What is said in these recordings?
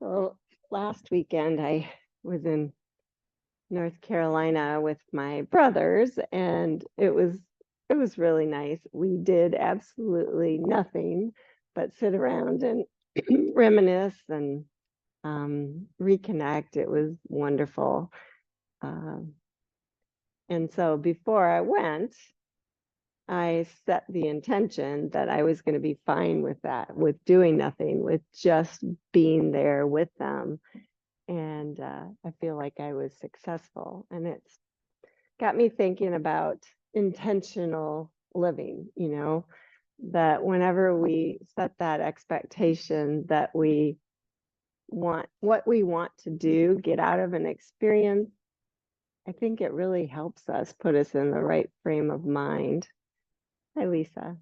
So last weekend I was in North Carolina with my brothers and it was really nice. We did absolutely nothing but sit around and reminisce and reconnect. It was wonderful. Um, and so before I went, I set the intention that I was going to be fine with that, with doing nothing, with just being there with them. And I feel like I was successful. And it's got me thinking about intentional living, that whenever we set that expectation that we want what we want to do, get out of an experience, I think it really helps us put us in the right frame of mind. Hi, Lisa.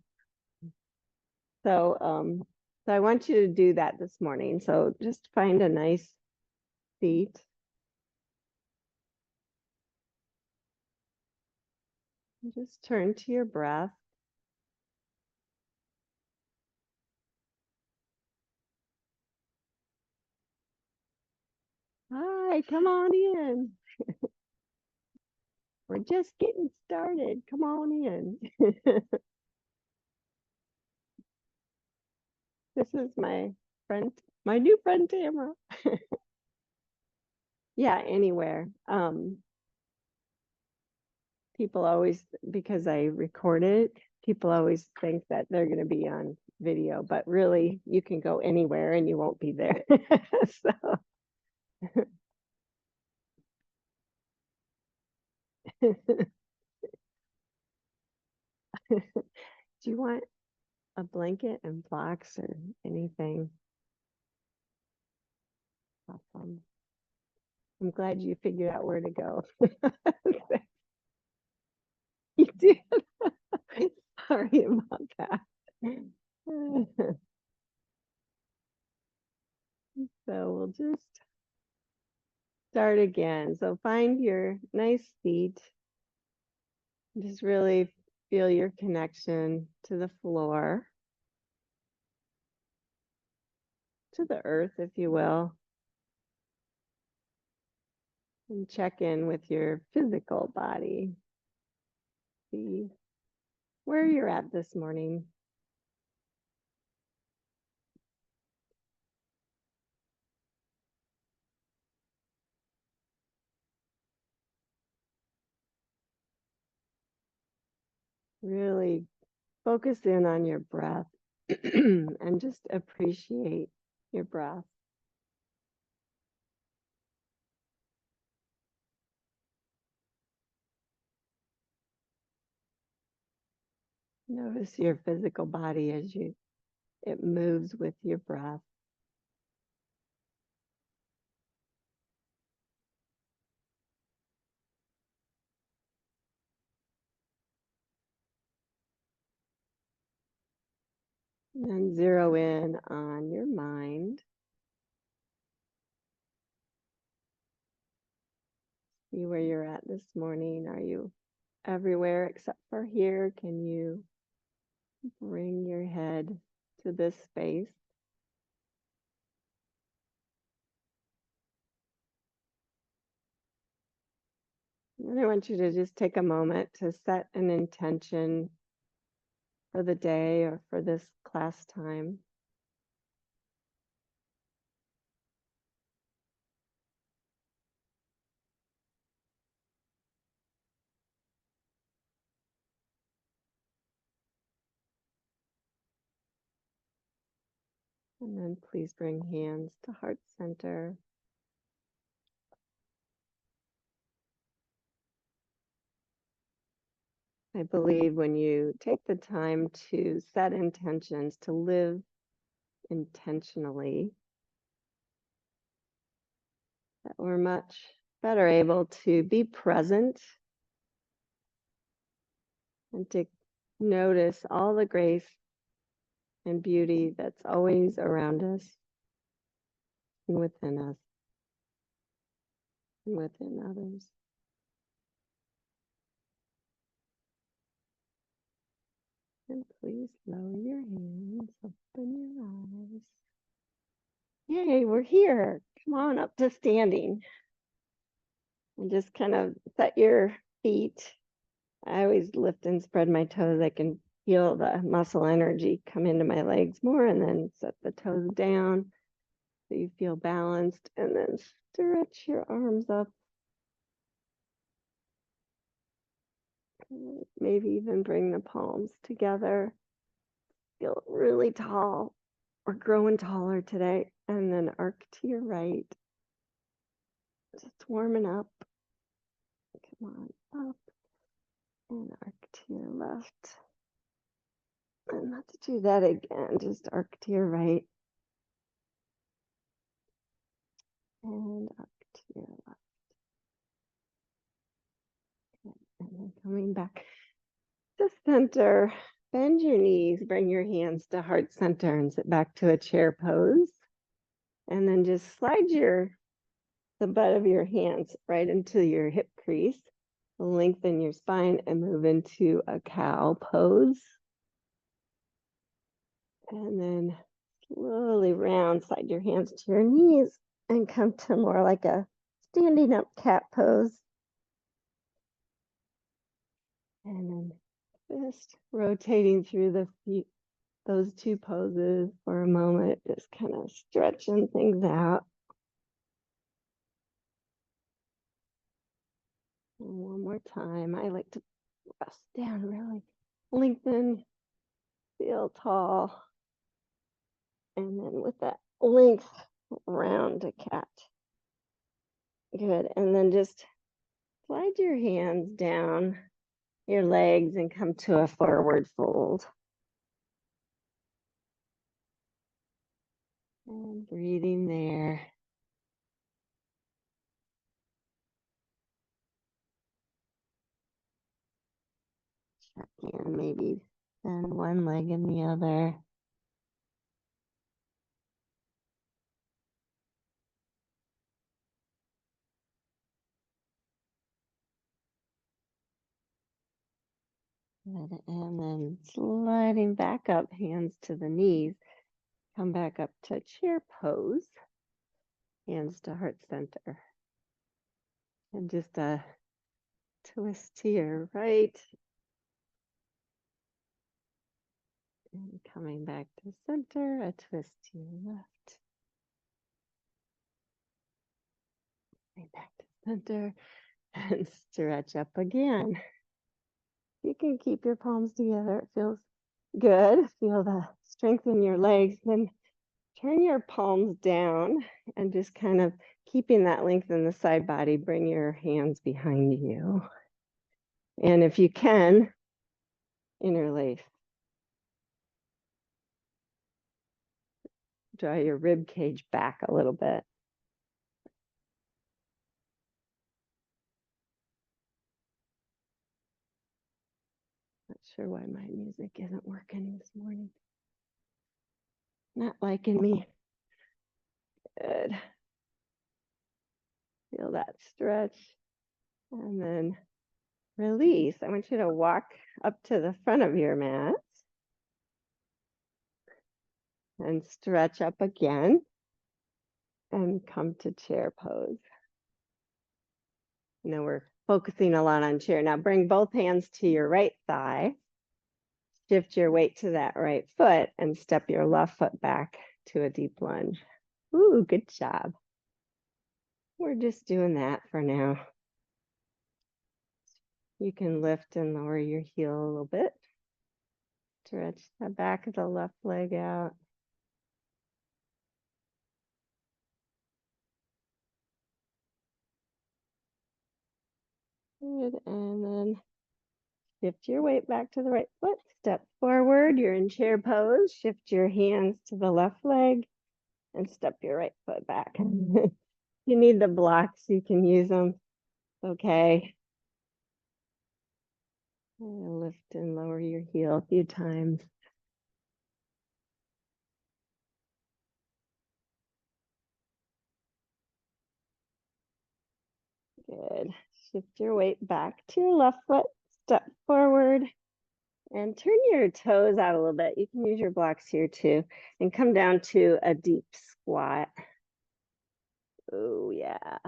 So I want you to do that this morning. So just find a nice seat. And just turn to your breath. Hi, come on in. We're just getting started. Come on in. This is my friend, my new friend Tamara. Yeah, anywhere. People always, because I record it, people always think that they're going to be on video, but really you can go anywhere and you won't be there. So do you want a blanket and blocks or anything? Awesome. I'm glad you figured out where to go. You did. Sorry about that. So we'll just start again. So find your nice seat. Just really feel your connection to the floor, to the earth, if you will. And check in with your physical body. See where you're at this morning. Really focus in on your breath and just appreciate your breath. Notice your physical body as it moves with your breath. And then zero in on your mind. See where you're at this morning. Are you everywhere except for here? Can you bring your head to this space? And I want you to just take a moment to set an intention for the day or for this class time. And then please bring hands to heart center. I believe when you take the time to set intentions, to live intentionally, that we're much better able to be present and to notice all the grace and beauty that's always around us and within us and within others. And please lower your hands, open your eyes. Yay, we're here. Come on up to standing. And just kind of set your feet. I always lift and spread my toes. I can feel the muscle energy come into my legs more, and then set the toes down so you feel balanced, and then stretch your arms up. Maybe even bring the palms together. Feel really tall. We're growing taller today. And then arc to your right. Just warming up. Come on up. And arc to your left. And let's do that again. Just arc to your right. And arc to your left. And then coming back to center. Bend your knees. Bring your hands to heart center and sit back to a chair pose. And then just slide the butt of your hands right into your hip crease. Lengthen your spine and move into a cow pose. And then slowly round, slide your hands to your knees and come to more like a standing up cat pose. And then just rotating through those two poses for a moment, just kind of stretching things out. And one more time. I like to press down, really lengthen, feel tall. And then with that length, round a cat. Good. And then just slide your hands down your legs and come to a forward fold. And breathing there. Check in, maybe bend one leg and the other. Good. And then sliding back up, hands to the knees. Come back up to chair pose. Hands to heart center. And just a twist to your right. And coming back to center, a twist to your left. Right back to center and stretch up again. You can keep your palms together. It feels good. Feel the strength in your legs. Then turn your palms down and just kind of keeping that length in the side body, bring your hands behind you. And if you can, interlace. Draw your rib cage back a little bit. Not sure why my music isn't working this morning. Not liking me. Good. Feel that stretch. And then release. I want you to walk up to the front of your mat and stretch up again and come to chair pose. Now we're focusing a lot on chair. Now bring both hands to your right thigh. Shift your weight to that right foot and step your left foot back to a deep lunge. Ooh, good job. We're just doing that for now. You can lift and lower your heel a little bit. Stretch the back of the left leg out. Good, and then shift your weight back to the right foot. Step forward, you're in chair pose. Shift your hands to the left leg and step your right foot back. You need the blocks, you can use them. Okay. Lift and lower your heel a few times. Good. Shift your weight back to your left foot. Step forward And turn your toes out a little bit. You can use your blocks here too. And come down to a deep squat. Oh, yeah.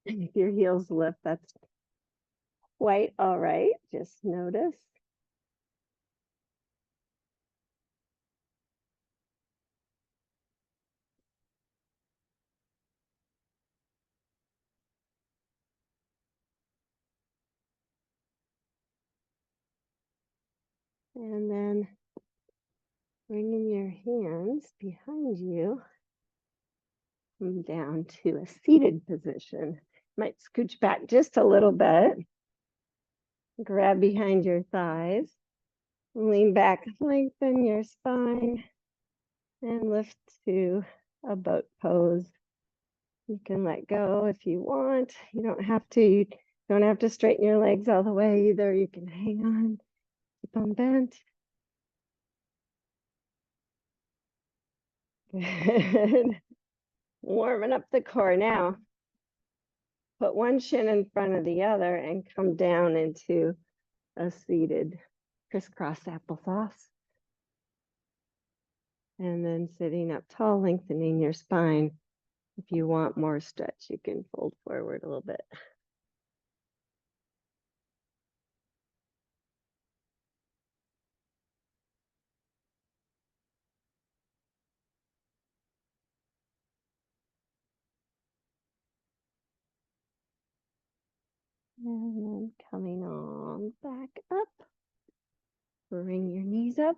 If your heels lift, that's quite all right. Just notice. And then bringing your hands behind you, come down to a seated position. Might scooch back just a little bit. Grab behind your thighs. Lean back, lengthen your spine, and lift to a boat pose. You can let go if you want. You don't have to. You don't have to straighten your legs all the way either. You can hang on, keep them bent. Good. Warming up the core now. Put one shin in front of the other and come down into a seated crisscross applesauce. And then sitting up tall, lengthening your spine. If you want more stretch, you can fold forward a little bit. And then coming on back up. Bring your knees up.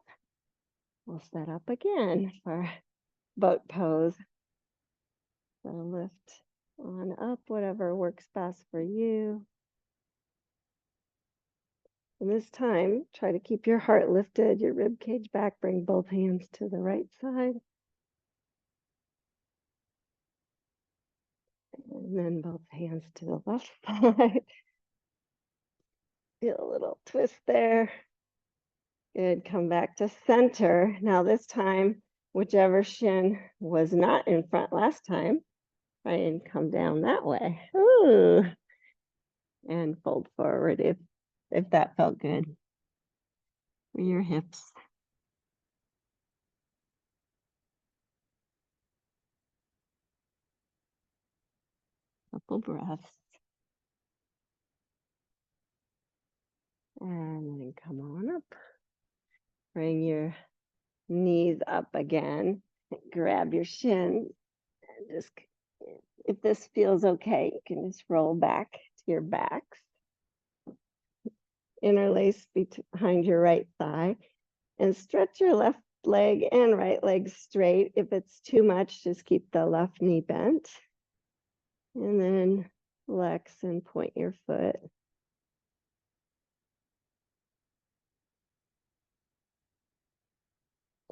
We'll set up again for boat pose. So lift on up, whatever works best for you. And this time, try to keep your heart lifted, your rib cage back, bring both hands to the right side. And then both hands to the left side. Feel a little twist there. Good, come back to center. Now this time, whichever shin was not in front last time, try and come down that way. Ooh. And fold forward if that felt good for your hips. Couple breaths. And then come on up. Bring your knees up again. Grab your shins. And just, if this feels okay, you can just roll back to your backs. Interlace behind your right thigh. And stretch your left leg and right leg straight. If it's too much, just keep the left knee bent. And then flex and point your foot.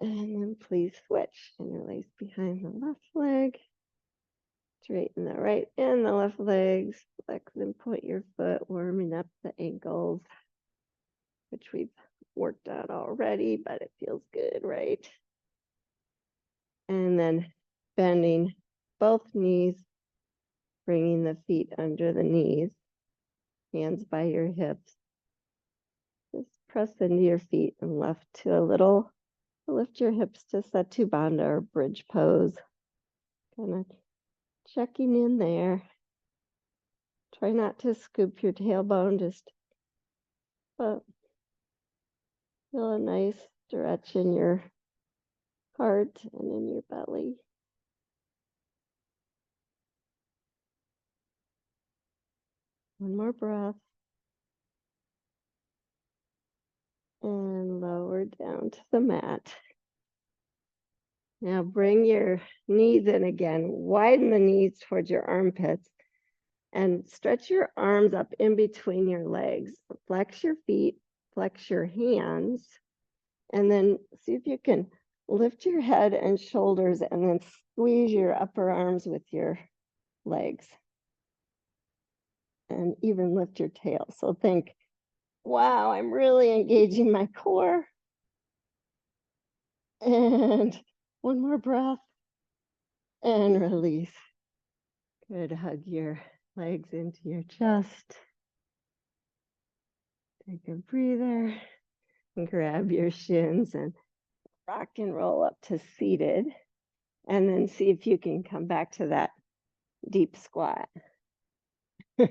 And then please switch. Interlace behind the left leg. Straighten the right and the left legs. Flex and point your foot, warming up the ankles, which we've worked out already, but it feels good, right? And then bending both knees, bringing the feet under the knees, hands by your hips. Just press into your feet and left to a little, lift your hips to Setu Bandha or bridge pose. Kind of checking in there. Try not to scoop your tailbone, just feel a nice stretch in your heart and in your belly. One more breath. And lower down to the mat. Now bring your knees in again. Widen the knees towards your armpits and stretch your arms up in between your legs. Flex your feet, flex your hands, and then see if you can lift your head and shoulders and then squeeze your upper arms with your legs. And even lift your tail. So think, wow, I'm really engaging my core. And one more breath and release. Good, hug your legs into your chest. Take a breather. And grab your shins and rock and roll up to seated. And then see if you can come back to that deep squat. Yeah,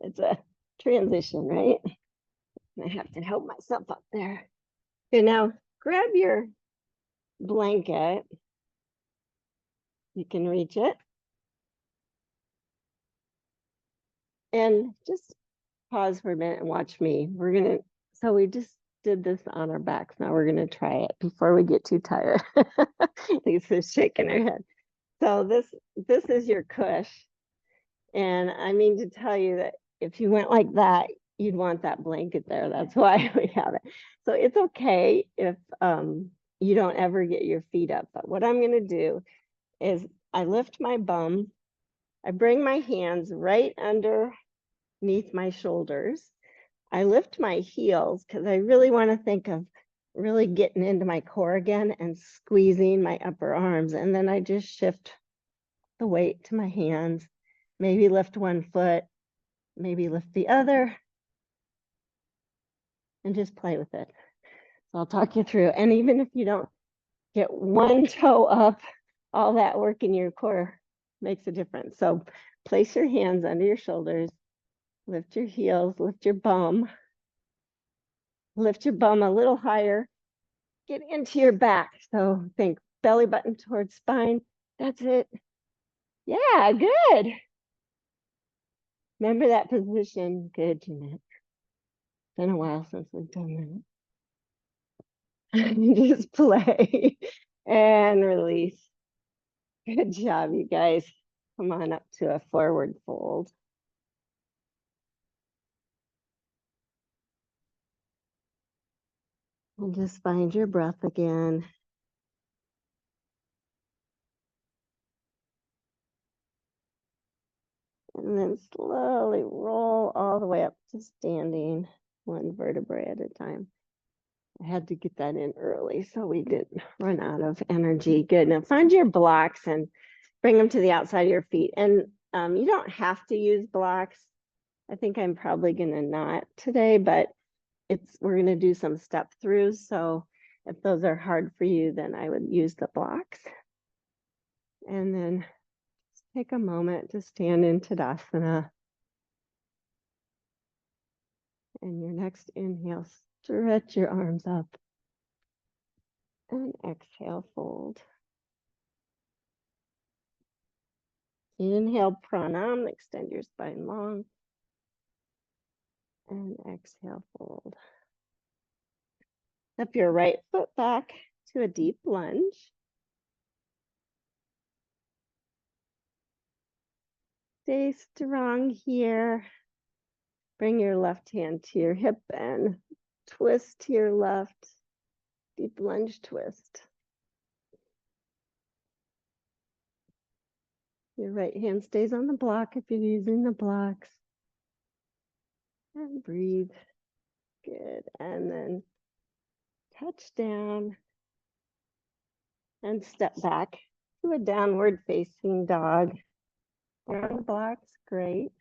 it's a transition, right? I have to help myself up there. Okay, now grab your blanket. You can reach it. And just pause for a minute and watch me. So we just did this on our backs. Now we're gonna try it before we get too tired. Lisa's shaking her head. So this is your cush. And I mean to tell you that if you went like that, you'd want that blanket there. That's why we have it. So it's okay if you don't ever get your feet up. But what I'm gonna do is I lift my bum, I bring my hands right underneath my shoulders. I lift my heels because I really want to think of really getting into my core again and squeezing my upper arms. And then I just shift the weight to my hands, maybe lift one foot, maybe lift the other, and just play with it. So I'll talk you through. And even if you don't get one toe up, all that work in your core makes a difference. So place your hands under your shoulders, lift your heels, lift your bum a little higher, get into your back. So think belly button towards spine. That's it. Yeah, good. Remember that position. Good, Jeanette. Been a while since we've done that. Just play and release. Good job, you guys. Come on up to a forward fold. And just find your breath again. And then slowly roll all the way up to standing, one vertebrae at a time. I had to get that in early so we didn't run out of energy. Good. Now find your blocks and bring them to the outside of your feet. And you don't have to use blocks. I think I'm probably going to not today, but we're going to do some step throughs. So if those are hard for you, then I would use the blocks. And then just take a moment to stand in Tadasana. And your next inhale, stretch your arms up. And exhale, fold. Inhale, pranam, extend your spine long. And exhale, fold. Step your right foot back to a deep lunge. Stay strong here. Bring your left hand to your hip and twist to your left. Deep lunge twist. Your right hand stays on the block if you're using the blocks. And breathe. Good. And then touch down and step back to a downward facing dog. You're on the blocks. Great.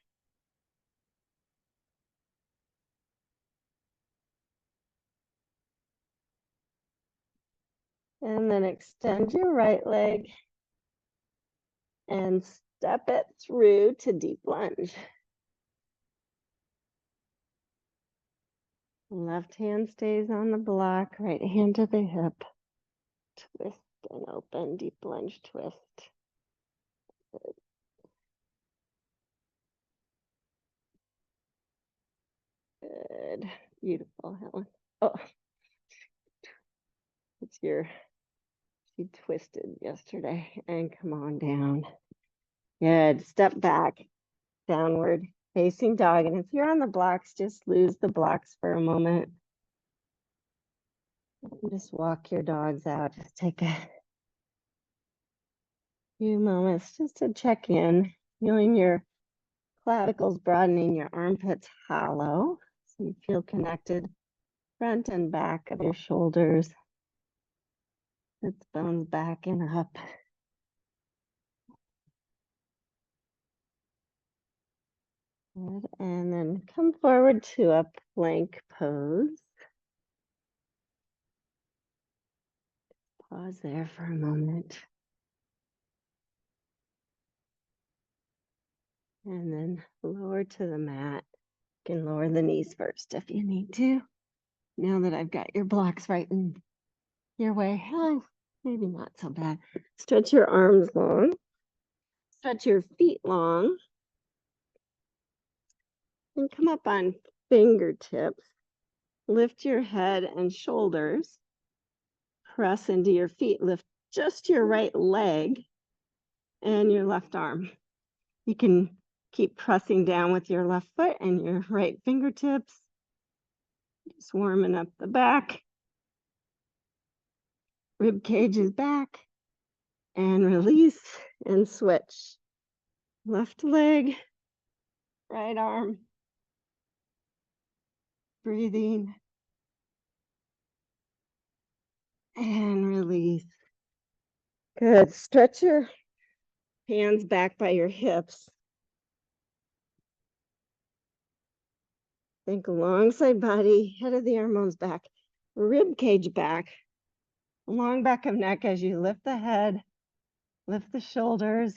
And then extend your right leg and step it through to deep lunge. Left hand stays on the block, right hand to the hip. Twist and open, deep lunge twist. Good. Beautiful, Helen. Oh, she twisted yesterday. And come on down. Good. Step back, downward facing dog. And if you're on the blocks, just lose the blocks for a moment. Just walk your dogs out. Just take a few moments just to check in, feeling your clavicles broadening, your armpits hollow. So you feel connected front and back of your shoulders. Sits bones back and up. Good. And then Come forward to a plank pose. Pause there for a moment. And then lower to the mat. You can lower the knees first if you need to. Now that I've got your blocks right in your way, oh, maybe not so bad. Stretch your arms long. Stretch your feet long. And come up on fingertips. Lift your head and shoulders. Press into your feet. Lift just your right leg and your left arm. You can keep pressing down with your left foot and your right fingertips. Just warming up the back. Rib cage is back. And release and switch. Left leg, right arm. Breathing. And release. Good. Stretch your hands back by your hips. Think long side body, head of the arm bones back, rib cage back, long back of neck as you lift the head, lift the shoulders,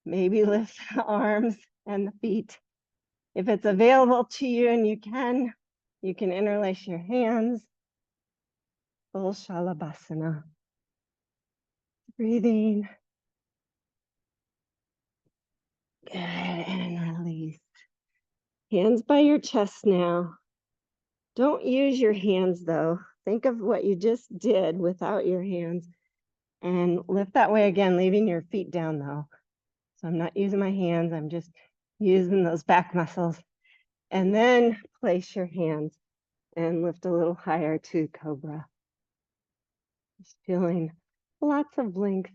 maybe lift the arms and the feet. If it's available to you and you can interlace your hands. Full shalabhasana. Breathing. Good, and release. Hands by your chest now. Don't use your hands though. Think of what you just did without your hands. And lift that way again, leaving your feet down though. So I'm not using my hands, I'm just using those back muscles. And then place your hands and lift a little higher to cobra. Just feeling lots of length.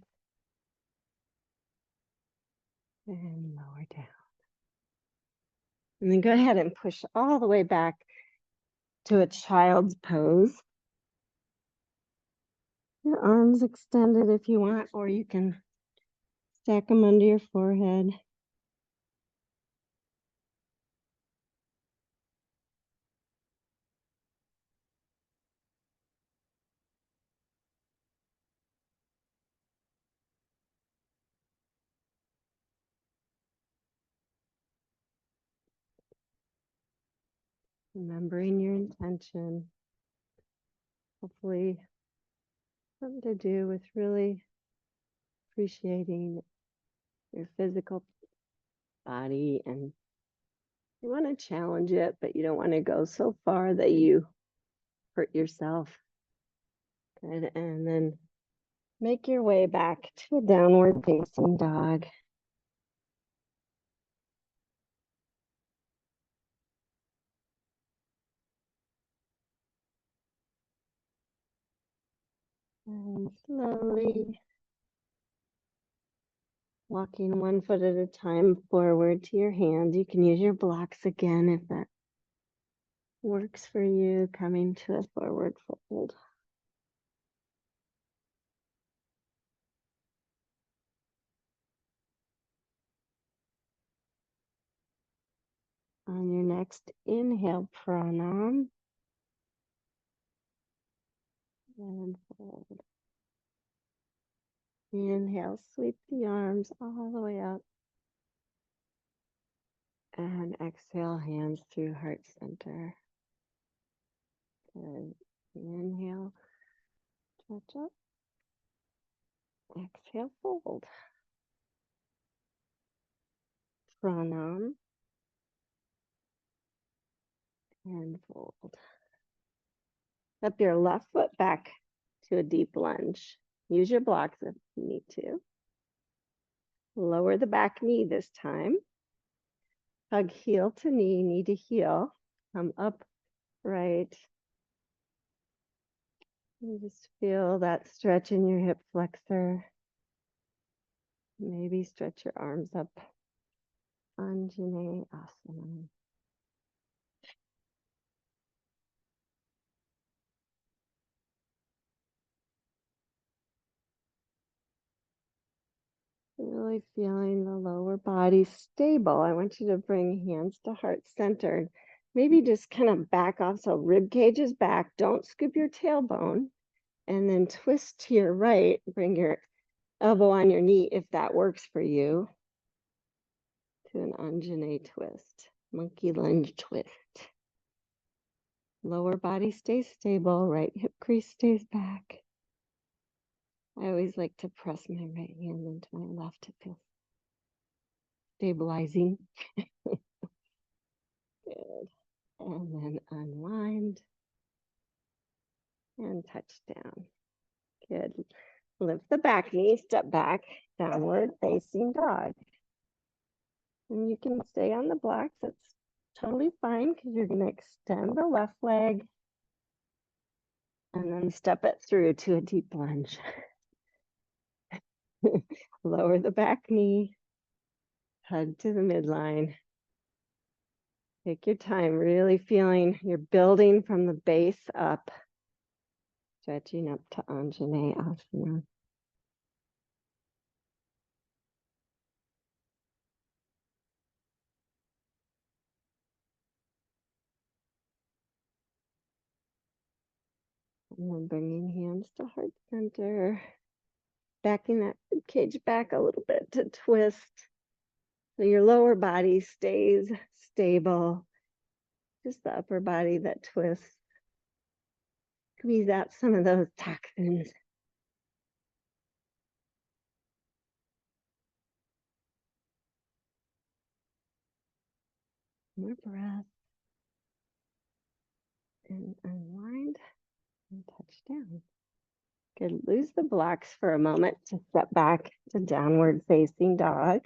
And lower down. And then go ahead and push all the way back to a child's pose. Your arms extended if you want, or you can stack them under your forehead. Remembering your intention. Hopefully something to do with really appreciating your physical body, and you want to challenge it, but you don't want to go so far that you hurt yourself. Good. And then make your way back to a downward facing dog. And slowly walking one foot at a time forward to your hands. You can use your blocks again if that works for you. Coming to a forward fold. On your next inhale, pranam. And fold. Inhale, sweep the arms all the way up. And exhale, hands through heart center. Good. Inhale, touch up. Exhale, fold. Pranam. And fold. Step your left foot back to a deep lunge. Use your blocks if you need to. Lower the back knee this time. Hug heel to knee to heel. Come up right. And just feel that stretch in your hip flexor. Maybe stretch your arms up. Anjane Asana. Really feeling the lower body stable. I want you to bring hands to heart center. Maybe just kind of back off so rib cage is back. Don't scoop your tailbone. And then twist to your right. Bring your elbow on your knee if that works for you. To an Anjane twist, monkey lunge twist. Lower body stays stable, right hip crease stays back. I always like to press my right hand into my left to feel stabilizing. Good. And then unwind and touch down. Good. Lift the back knee, step back, downward facing dog. And you can stay on the blocks. That's totally fine because you're going to extend the left leg and then step it through to a deep lunge. Lower the back knee, hug to the midline. Take your time, really feeling you're building from the base up, stretching up to Anjane Asana. And then bringing hands to heart center, backing that rib cage back a little bit to twist. So your lower body stays stable, just the upper body that twists. Squeeze out some of those toxins. More breath. And unwind and touch down. Good. Lose the blocks for a moment to step back to downward facing dog.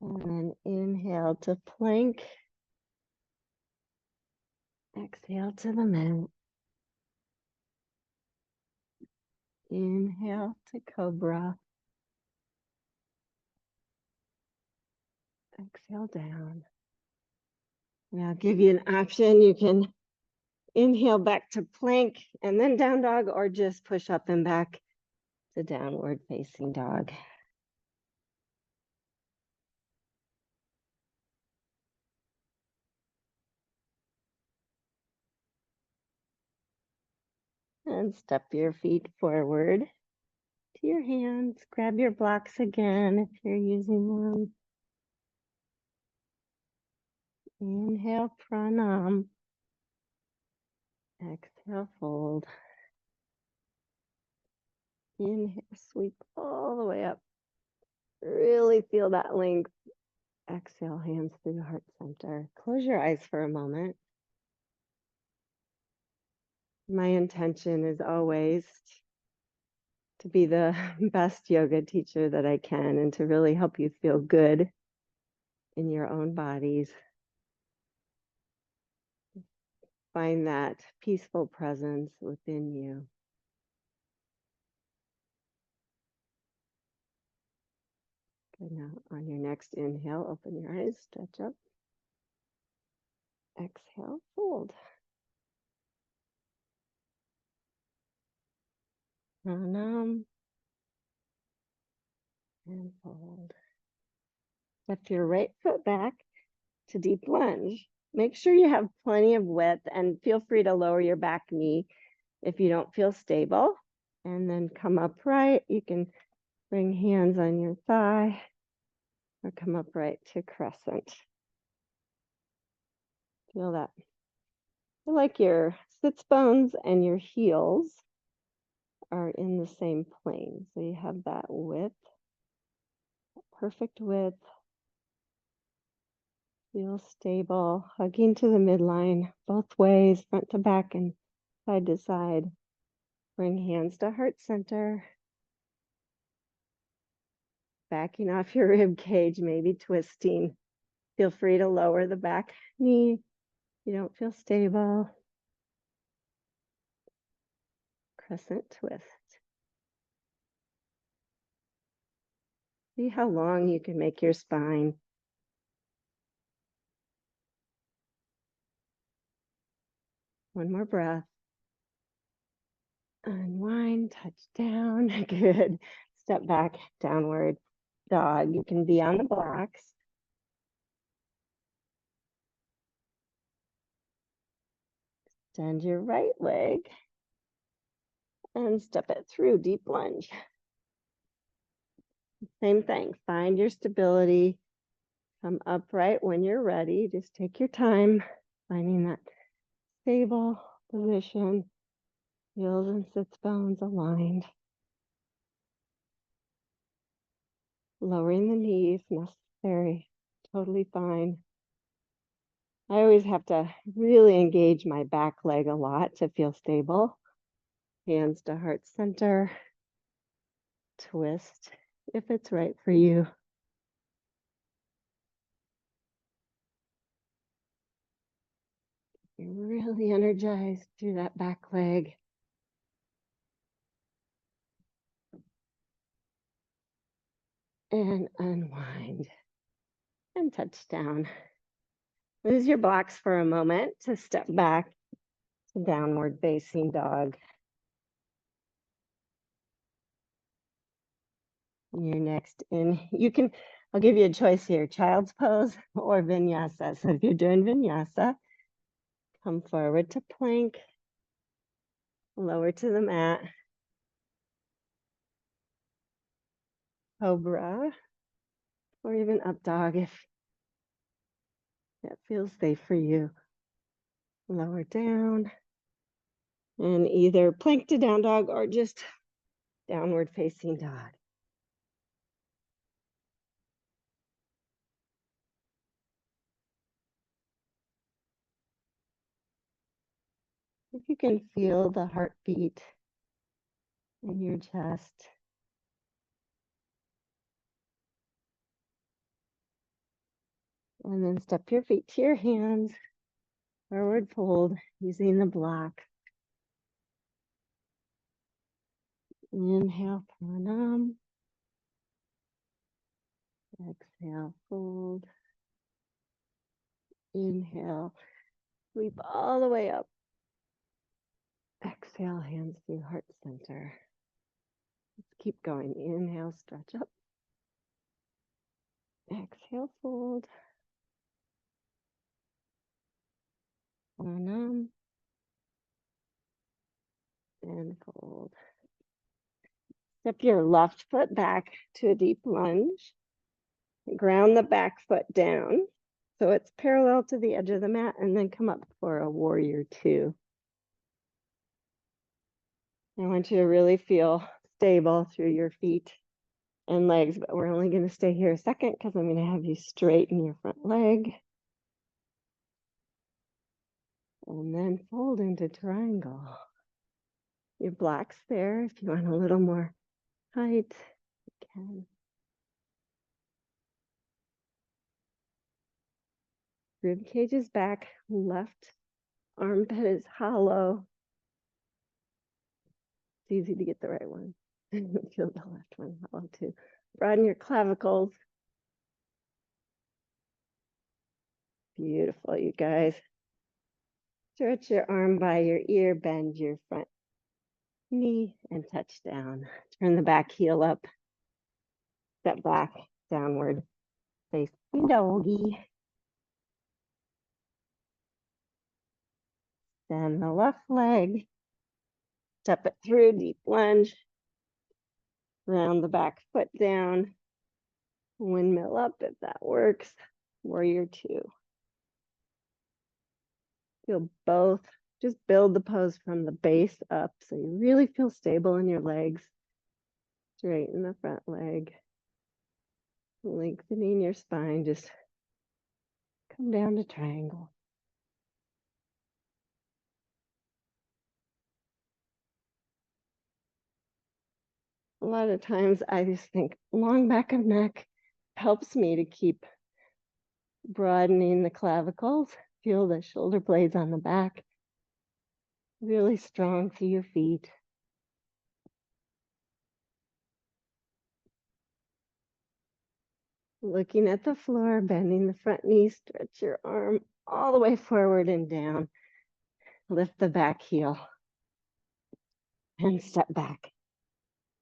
And then inhale to plank. Exhale to the mat. Inhale to cobra. Exhale down. And I'll give you an option. You can inhale back to plank and then down dog, or just push up and back to downward facing dog. And step your feet forward to your hands. Grab your blocks again if you're using them. Inhale, pranam. Exhale, fold. Inhale, sweep all the way up. Really feel that length. Exhale, hands through heart center. Close your eyes for a moment. My intention is always to be the best yoga teacher that I can and to really help you feel good in your own bodies. Find that peaceful presence within you. Good. Now on your next inhale, open your eyes, stretch up. Exhale, fold. Pranam and fold. Step your right foot back to deep lunge. Make sure you have plenty of width and feel free to lower your back knee if you don't feel stable. And then come upright. You can bring hands on your thigh or come upright to crescent. Feel that. Feel like your sits bones and your heels are in the same plane. So you have that width, perfect width. Feel stable, hugging to the midline, both ways, front to back and side to side. Bring hands to heart center. Backing off your rib cage, maybe twisting. Feel free to lower the back knee if you don't feel stable. Crescent twist. See how long you can make your spine. One more breath. Unwind, touch down. Good. Step back, downward dog. You can be on the blocks. Extend your right leg and step it through, deep lunge. Same thing, find your stability. Come upright when you're ready. Just take your time, finding that stable position, heels and sits bones aligned. Lowering the knee if necessary, totally fine. I always have to really engage my back leg a lot to feel stable. Hands to heart center, twist if it's right for you. You're really energized through that back leg. And unwind and touch down. Lose your blocks for a moment to step back to downward facing dog. Your next in, I'll give you a choice here, child's pose or vinyasa. So if you're doing vinyasa, come forward to plank, lower to the mat, cobra, or even up dog if that feels safe for you. Lower down, and either plank to down dog or just downward facing dog. If you can feel the heartbeat in your chest. And then step your feet to your hands, forward fold using the block. Inhale, pranam. Exhale, fold. Inhale, sweep all the way up. Exhale, hands through heart center. Let's keep going. Inhale, stretch up. Exhale, fold. Pranam. And fold. Step your left foot back to a deep lunge. Ground the back foot down so it's parallel to the edge of the mat, and then come up for a warrior two. I want you to really feel stable through your feet and legs, but we're only going to stay here a second because I'm going to have you straighten your front leg. And then fold into triangle. Your blocks there. If you want a little more height, you can. Rib cage is back, left armpit is hollow. It's easy to get the right one. Feel the left one hollow too. Broaden your clavicles. Beautiful, you guys. Stretch your arm by your ear, bend your front knee, and touch down. Turn the back heel up. Step back, downward facing doggy. Then the left leg. Step it through, deep lunge. Round the back foot down. Windmill up if that works. Warrior two. Feel both. Just build the pose from the base up so you really feel stable in your legs. Straighten the front leg. Lengthening your spine. Just come down to triangle. A lot of times I just think long back of neck helps me to keep broadening the clavicles. Feel the shoulder blades on the back. Really strong through your feet. Looking at the floor, bending the front knee, stretch your arm all the way forward and down. Lift the back heel. and step back.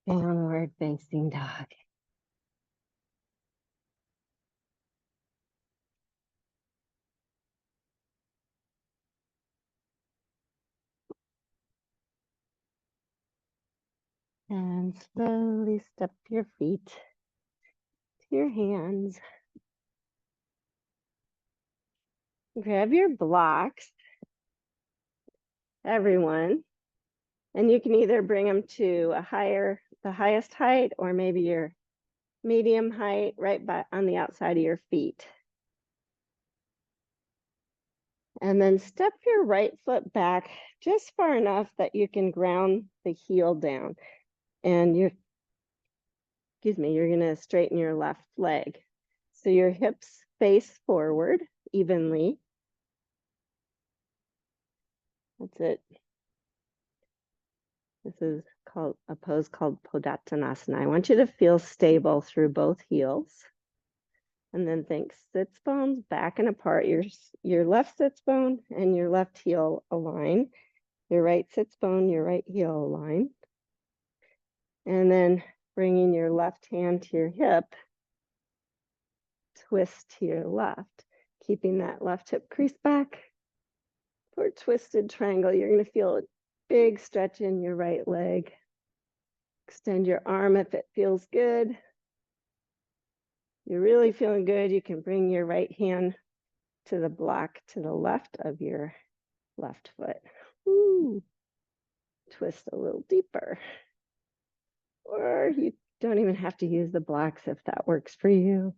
Downward facing dog. And slowly step your feet to your hands. Grab your blocks, everyone, and you can either bring them to the highest height, or maybe your medium height right on the outside of your feet. And then step your right foot back just far enough that you can ground the heel down. And you're going to straighten your left leg. So your hips face forward evenly. That's it. This is called a pose called Podattanasana. I want you to feel stable through both heels. And then think sits bones back and apart. Your left sits bone and your left heel align. Your right sits bone, your right heel align. And then bringing your left hand to your hip, twist to your left, keeping that left hip crease back. For a twisted triangle, you're going to feel a big stretch in your right leg. Extend your arm if it feels good. You're really feeling good. You can bring your right hand to the block to the left of your left foot. Ooh. Twist a little deeper. Or you don't even have to use the blocks if that works for you.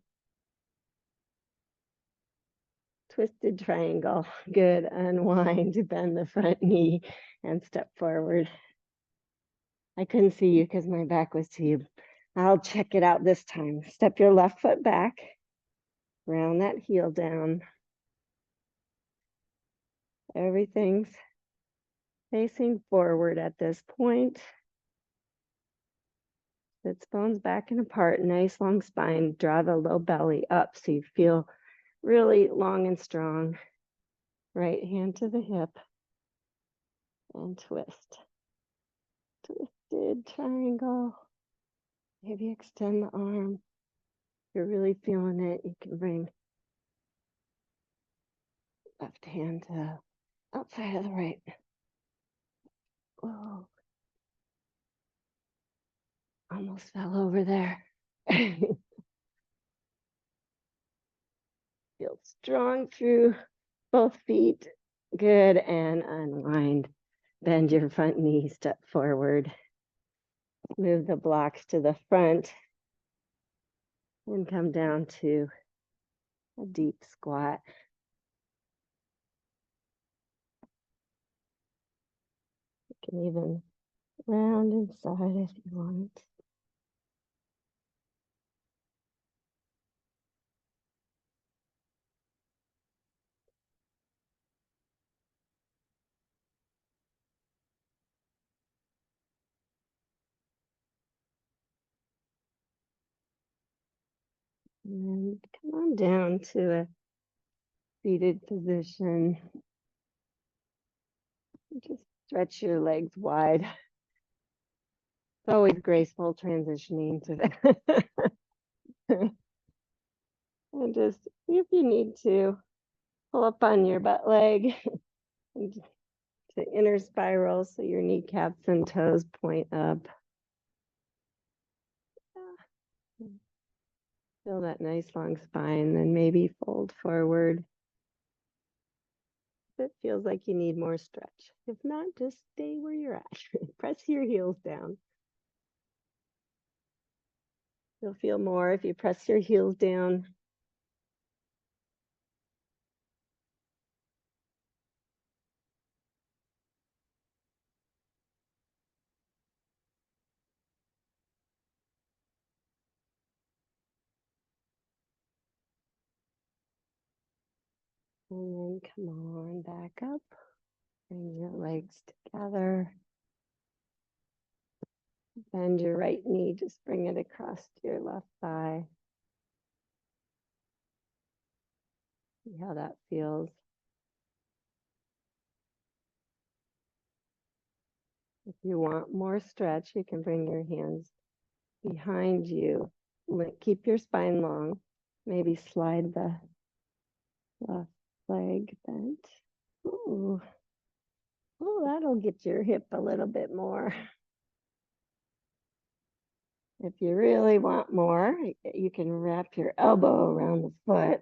Twisted triangle. Good. Unwind, bend the front knee and step forward. I couldn't see you because my back was to you. I'll check it out this time. Step your left foot back. Round that heel down. Everything's facing forward at this point. Sits bones back and apart. Nice long spine. Draw the low belly up so you feel really long and strong. Right hand to the hip. And twist. Twisted triangle. Maybe extend the arm. If you're really feeling it, you can bring left hand to outside of the right. Whoa. Almost fell over there. Feel strong through both feet. Good. And unwind. Bend your front knee, step forward. Move the blocks to the front. And come down to a deep squat. You can even round inside if you want. And come on down to a seated position. Just stretch your legs wide. It's always graceful transitioning to and just see if you need to pull up on your butt leg to inner spiral so your kneecaps and toes point up. Feel that nice long spine, then maybe fold forward. If it feels like you need more stretch. If not, just stay where you're at. Press your heels down. You'll feel more if you press your heels down. And then come on back up. Bring your legs together. Bend your right knee, just bring it across to your left thigh. See how that feels. If you want more stretch, you can bring your hands behind you. Keep your spine long. Maybe slide the left leg bent. Ooh. Oh, that'll get your hip a little bit more. If you really want more, you can wrap your elbow around the foot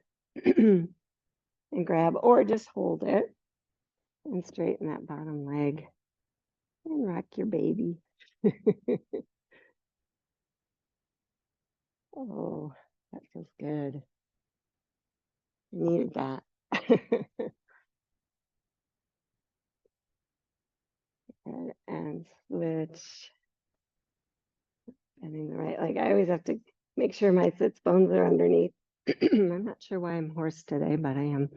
and grab, or just hold it and straighten that bottom leg and rock your baby. Oh, that feels good. I needed that. And switch. Bending the right leg. I always have to make sure my sits bones are underneath. I'm not sure why I'm hoarse today, but I am.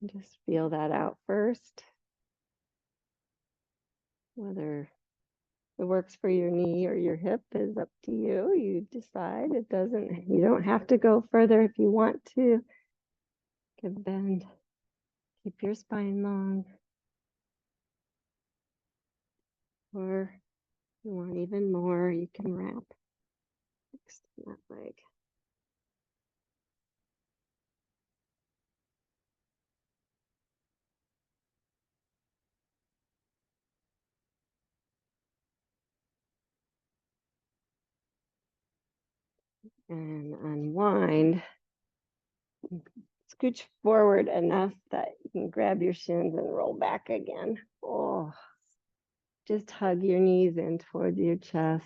Just feel that out first. Whether it works for your knee or your hip is up to you. You decide. It doesn't, you don't have to go further if you want to. Give bend. Keep your spine long. Or if you want even more, you can wrap next to that leg. And unwind. Scooch forward enough that you can grab your shins and roll back again. Oh, just hug your knees in towards your chest.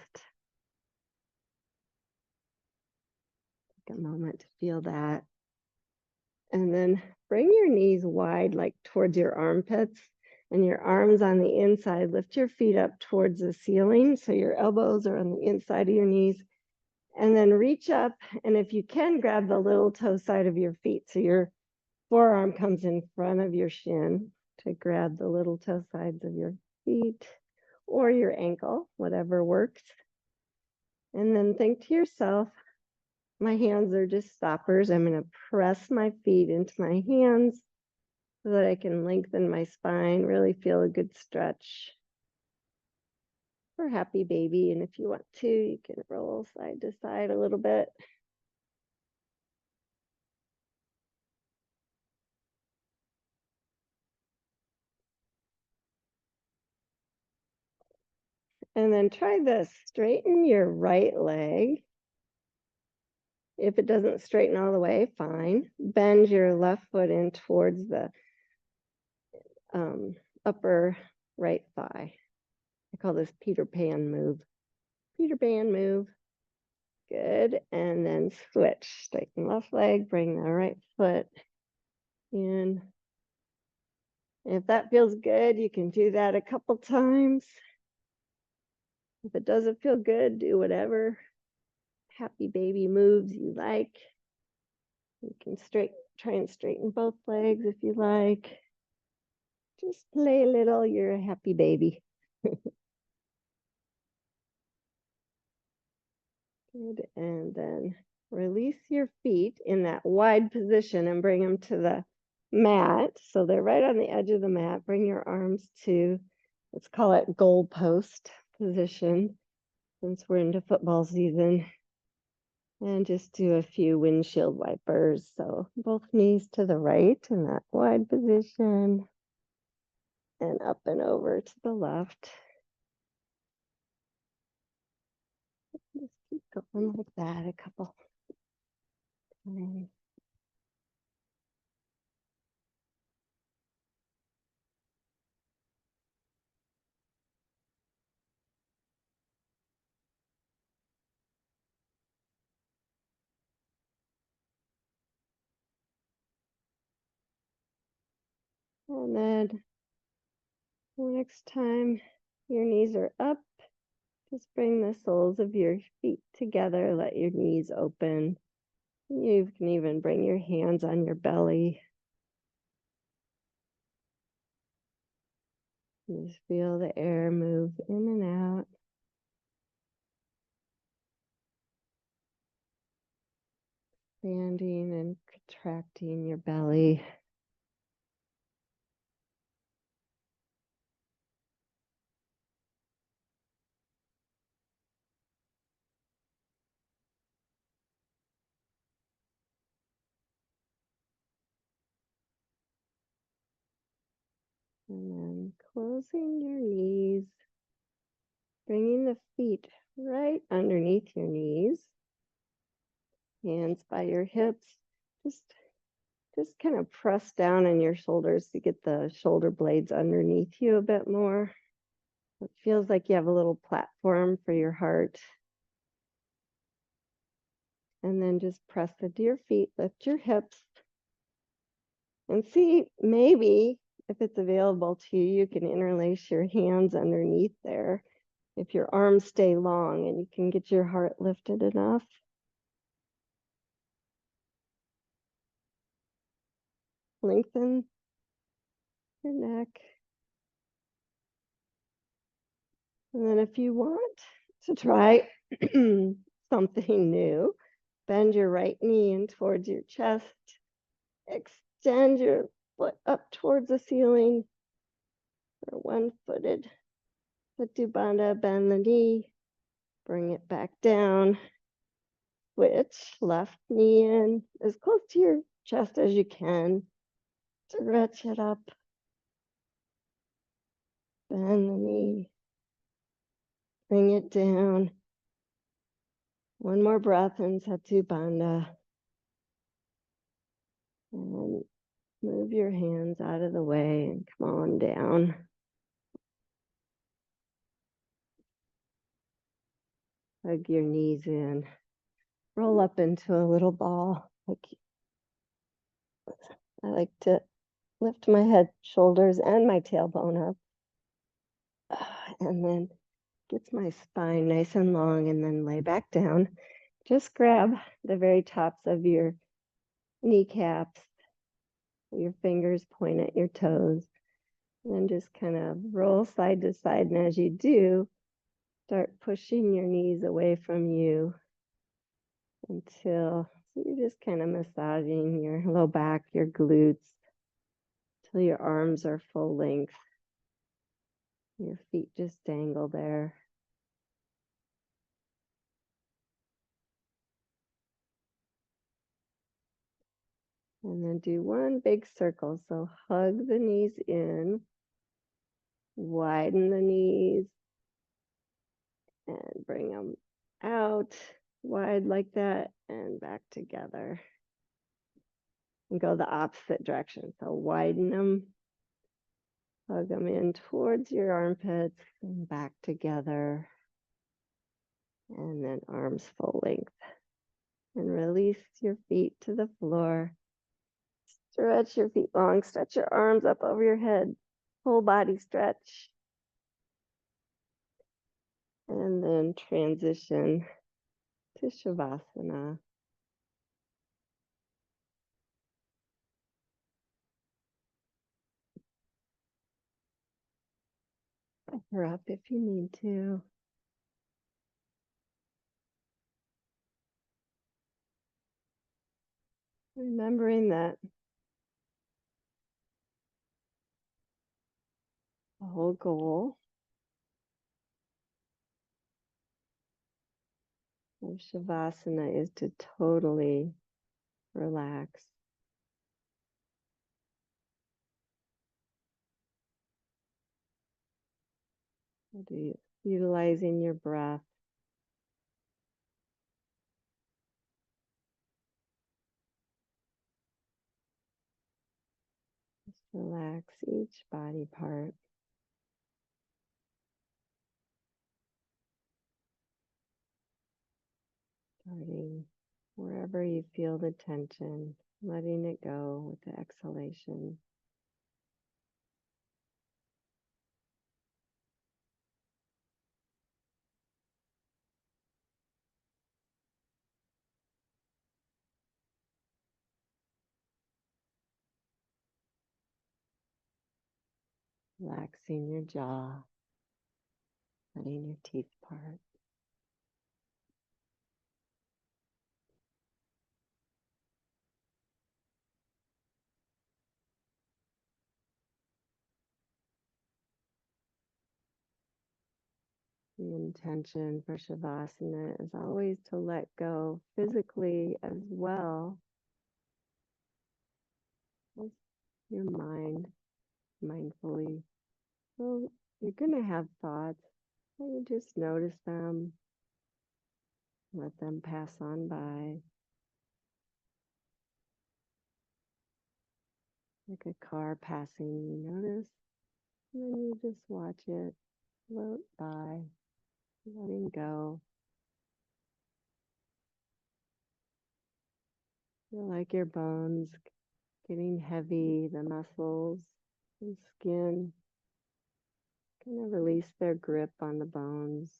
Take a moment to feel that. And then bring your knees wide, like towards your armpits, and your arms on the inside. Lift your feet up towards the ceiling so your elbows are on the inside of your knees. And then reach up, and if you can, grab the little toe side of your feet so your forearm comes in front of your shin to grab the little toe sides of your feet or your ankle, whatever works. And then think to yourself, my hands are just stoppers. I'm going to press my feet into my hands so that I can lengthen my spine, really feel a good stretch for happy baby. And if you want to, you can roll side to side a little bit. And then try this, straighten your right leg. If it doesn't straighten all the way, fine. Bend your left foot in towards the upper right thigh. I call this Peter Pan move. Peter Pan move. Good. And then switch. Straighten left leg, bring the right foot in. If that feels good, you can do that a couple times. If it doesn't feel good, do whatever happy baby moves you like. You can try and straighten both legs if you like. Just play a little, you're a happy baby. Good, and then release your feet in that wide position and bring them to the mat. So they're right on the edge of the mat. Bring your arms to, let's call it goalpost position, since we're into football season. And just do a few windshield wipers. So both knees to the right in that wide position and up and over to the left. Just keep going like that a couple times. And then next time your knees are up, just bring the soles of your feet together. Let your knees open. You can even bring your hands on your belly. Just feel the air move in and out. Expanding and contracting your belly. And then closing your knees, bringing the feet right underneath your knees, hands by your hips. Just kind of press down on your shoulders to get the shoulder blades underneath you a bit more. It feels like you have a little platform for your heart. And then just press into your feet, lift your hips, and see maybe if it's available to you, you can interlace your hands underneath there. If your arms stay long and you can get your heart lifted enough. Lengthen your neck. And then if you want to try something new, bend your right knee in towards your chest. Extend your foot up towards the ceiling for one-footed utkatasana. Bend the knee, bring it back down. Switch left knee in as close to your chest as you can. Stretch it up. Bend the knee. Bring it down. One more breath in Satipanda. And move your hands out of the way and come on down. Hug your knees in. Roll up into a little ball. I like to lift my head, shoulders, and my tailbone up. And then gets my spine nice and long, and then lay back down. Just grab the very tops of your kneecaps. Your fingers point at your toes. And then just kind of roll side to side. And as you do, start pushing your knees away from you until so you're just kind of massaging your low back, your glutes, till your arms are full length. Your feet just dangle there. And then do one big circle. So hug the knees in, widen the knees, and bring them out wide like that and back together. And go the opposite direction. So widen them, hug them in towards your armpits and back together. And then arms full length. And release your feet to the floor. Stretch your feet long, stretch your arms up over your head, whole body stretch. And then transition to Shavasana. Her up if you need to. Remembering that the whole goal of Shavasana is to totally relax. Utilizing your breath. Just relax each body part. Starting wherever you feel the tension, letting it go with the exhalation. Relaxing your jaw, letting your teeth part. The intention for Shavasana is always to let go physically as well as your mind. mindfully. Well, you're going to have thoughts. And you just notice them, let them pass on by, like a car passing. You notice, and then you just watch it float by, letting go. Feel like your bones getting heavy, the muscles and skin kind of release their grip on the bones,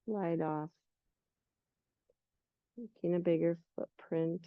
slide off, making a bigger footprint.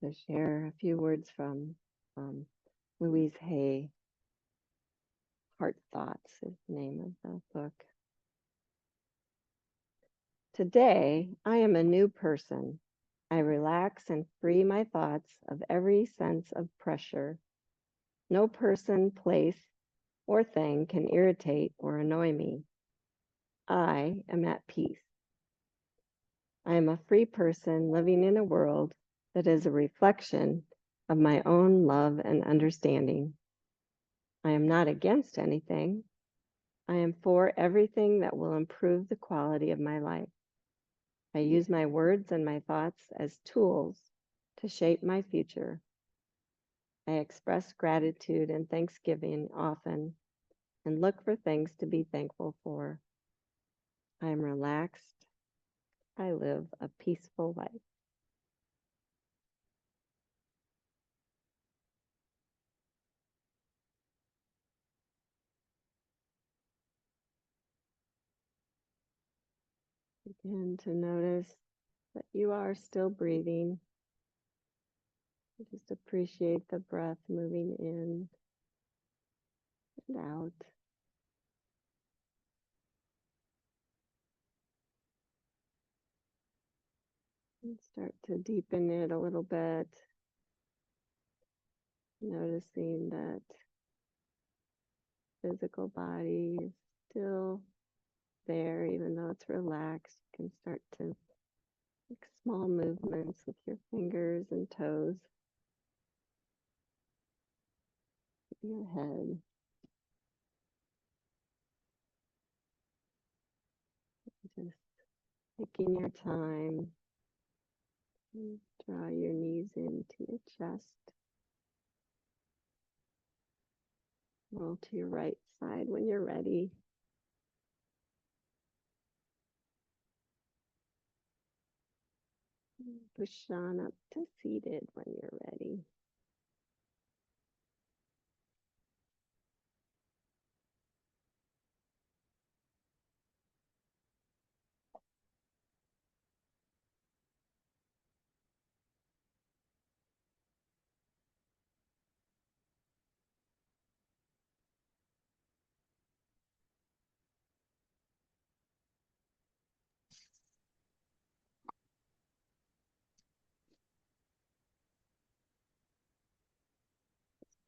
to share a few words from um, Louise Hay. Heart Thoughts is the name of the book. Today, I am a new person. I relax and free my thoughts of every sense of pressure. No person, place, or thing can irritate or annoy me. I am at peace. I am a free person living in a world that is a reflection of my own love and understanding. I am not against anything. I am for everything that will improve the quality of my life. I use my words and my thoughts as tools to shape my future. I express gratitude and thanksgiving often and look for things to be thankful for. I am relaxed. I live a peaceful life. Begin to notice that you are still breathing. Just appreciate the breath moving in and out. And start to deepen it a little bit. Noticing that physical body is still there, even though it's relaxed. You can start to make small movements with your fingers and toes, your head. Just taking your time. Draw your knees into your chest. Roll to your right side when you're ready. Push on up to seated when you're ready.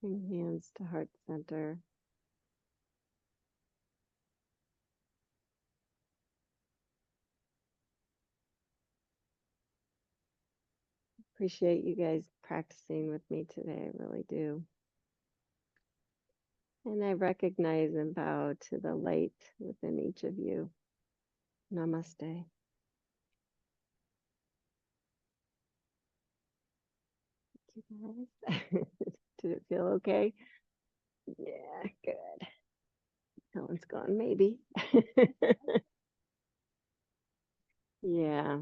Bring hands to heart center. Appreciate you guys practicing with me today. I really do. And I recognize and bow to the light within each of you. Namaste. Thank you guys. Did it feel okay? Yeah, good. That one's gone, maybe. Yeah.